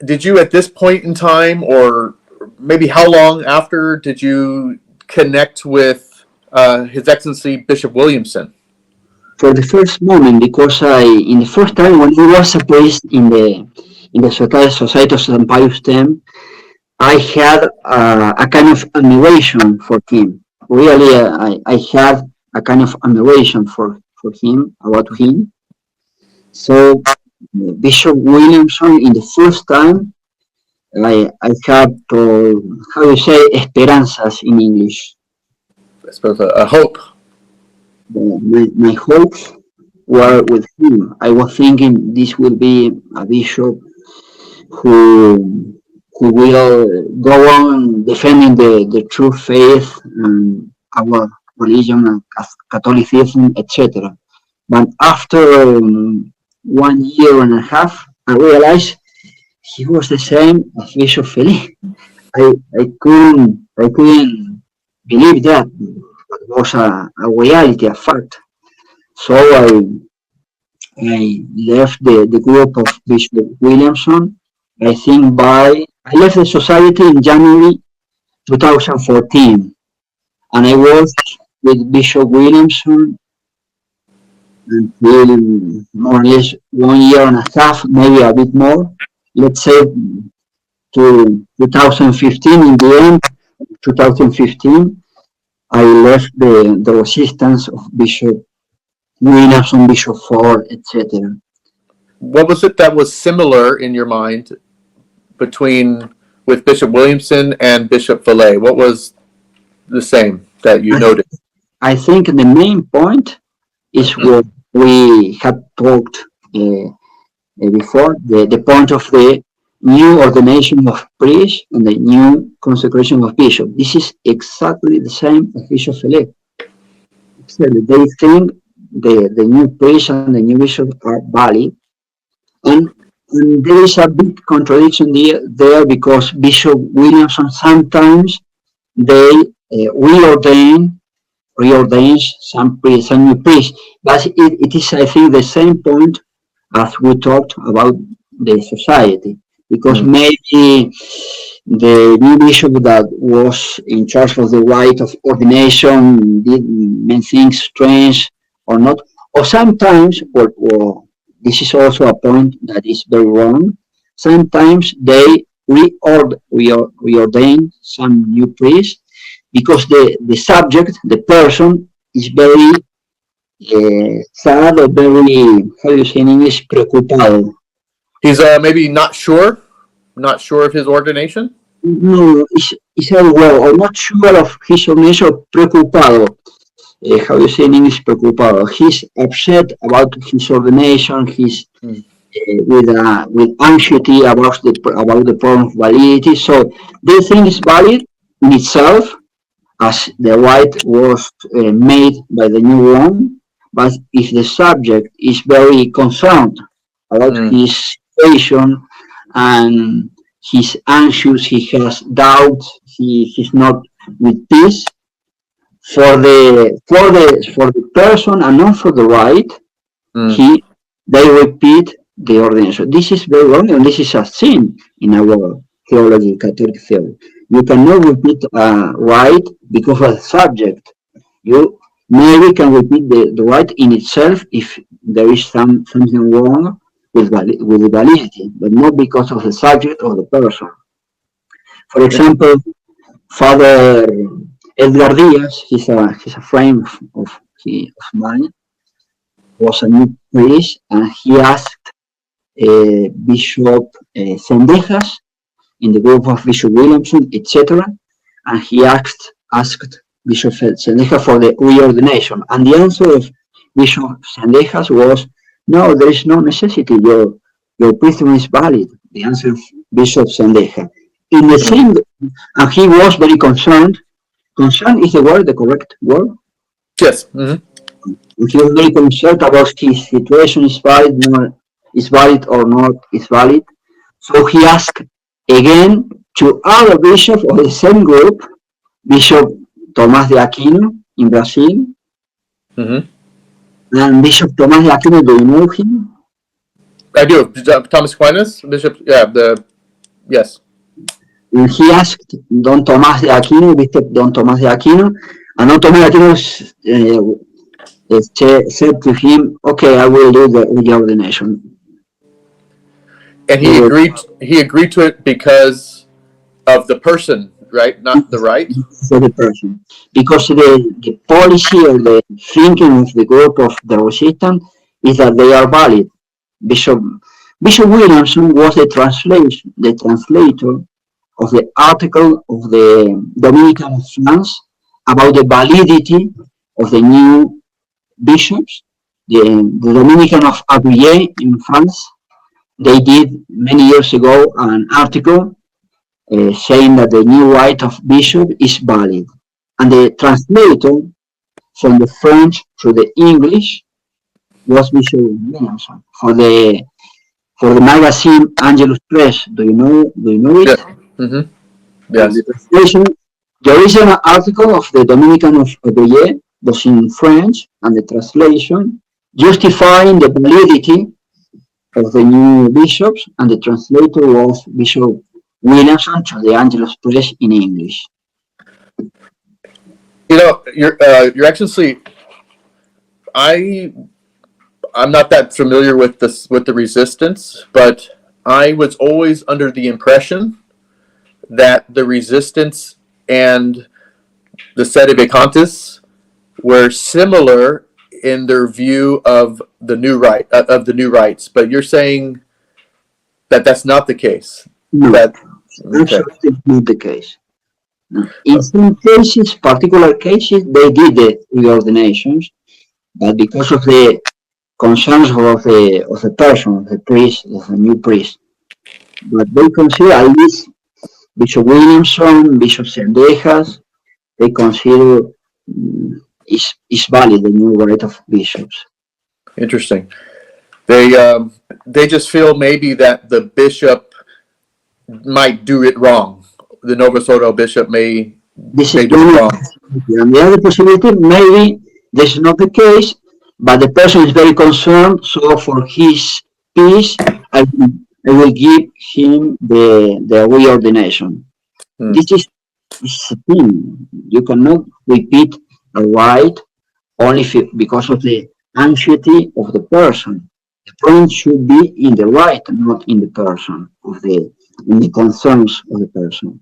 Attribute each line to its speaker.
Speaker 1: did you at this point in time, or maybe how long after, did you connect with His Excellency Bishop Williamson?
Speaker 2: For the first moment, because in the first time when he was a priest in the Society of St. Pius X, I had a kind of admiration for him. Really, I had a kind of admiration for him, about him. So Bishop Williamson, in the first time, I had, how you say, esperanzas in English.
Speaker 1: I suppose a hope.
Speaker 2: My hopes were with him. I was thinking this will be a bishop who will go on defending the true faith and our religion and Catholicism, etc. But after 1 year and a half, I realized he was the same as Bishop Felipe. I couldn't believe that. It was a reality, a fact. So I left the group of Bishop Williamson. I think I left the society in January 2014, and I worked with Bishop Williamson until more or less 1 year and a half, maybe a bit more. Let's say to 2015. In the end, 2015, I left the resistance of Bishop Williamson, Bishop Ford, etc.
Speaker 1: What was it that was similar in your mind with Bishop Williamson and Bishop Fillet? What was the same that you noted?
Speaker 2: I think the main point is what we had talked before, the point of the new ordination of priests and the new consecration of bishop. This is exactly the same as Bishop Fillet. They think the new priest and the new bishop are valid, and there is a big contradiction there because Bishop Williamson sometimes they reordains some priests, some new priests, but it is, I think, the same point as we talked about the society, because maybe the new bishop that was in charge of the rite of ordination did many things strange or not, or sometimes, or this is also a point that is very wrong, sometimes they reordain some new priest because the subject, the person, is very sad or very, how do you say in English, preocupado.
Speaker 1: He's maybe not sure of his ordination?
Speaker 2: No, he's very well, or not sure of his ordination, preocupado. How do you say in English, preocupado? He's upset about his ordination, he's with anxiety about the problem of validity. So they think it's valid in itself, as the rite was made by the new one, but if the subject is very concerned about his situation and he's anxious, he has doubt, he's not with peace, for the person and not for the rite, they repeat the ordination. This is very wrong, and this is a sin in our theology, Catholic theology. You cannot repeat a rite because of the subject. You maybe can repeat the rite in itself if there is something wrong with the validity, but not because of the subject or the person. For example, Father Edgar Diaz, he's a friend of mine, was a new priest, and he asked Bishop Sendejas in the group of Bishop Williamson, etc., and he asked Bishop Sendejas for the reordination, and the answer of Bishop Sendejas was, no, there is no necessity, your priesthood is valid. The answer of Bishop Sendejas. In the same, and he was very concerned. Concern is the correct word?
Speaker 1: Yes.
Speaker 2: He was very concerned about his situation is valid or not is valid. So he asked again to other bishops of the same group, Bishop Tomás de Aquino in Brazil. And Bishop Tomás de Aquino, do you know him?
Speaker 1: I do. Thomas Aquinas, Bishop, yeah, Yes.
Speaker 2: And he asked Don Tomás de Aquino, Bishop Don Tomás de Aquino, and Don Tomás de Aquino said to him, "Okay, I will do the reordination."
Speaker 1: And he agreed. He agreed to it because of the person, right? Not the right.
Speaker 2: For the person, because the policy or the thinking of the group of the resistance is that they are valid. Bishop Williamson was the translator of the article of the Dominican of France about the validity of the new bishops. The Dominican of Aguillet in France, they did many years ago an article saying that the new right of bishop is valid. And the translator from the French to the English was Bishop Williamson for the magazine Angelus Press. Do you know it?
Speaker 1: Yes. Mm-hmm. Yes.
Speaker 2: The translation, the original article of the Dominican of Aguillet was in French, and the translation justifying the validity of the new bishops, and the translator was Bishop Williamson to the Angelus Press in English.
Speaker 1: You know, Your Excellency, I'm not that familiar with the resistance, but I was always under the impression that the resistance and the sedevacantists were similar in their view of the new rites, but you're saying that that's not the case.
Speaker 2: No,
Speaker 1: okay.
Speaker 2: Absolutely not the case. In some cases, particular cases, they did the reordinations, but because of the concerns of the person, of the priest, of the new priest, but they consider, at least Bishop Williamson, Bishop Cendejas, they consider is valid the new right of bishops.
Speaker 1: Interesting. They just feel maybe that the bishop might do it wrong. The Novus Ordo bishop may do it wrong.
Speaker 2: And the other possibility, maybe this is not the case, but the person is very concerned, so for his peace, I will give him the reordination. This is a thing. You cannot repeat a right only because of the anxiety of the person. The point should be in the right, not in the person, in the concerns of the person.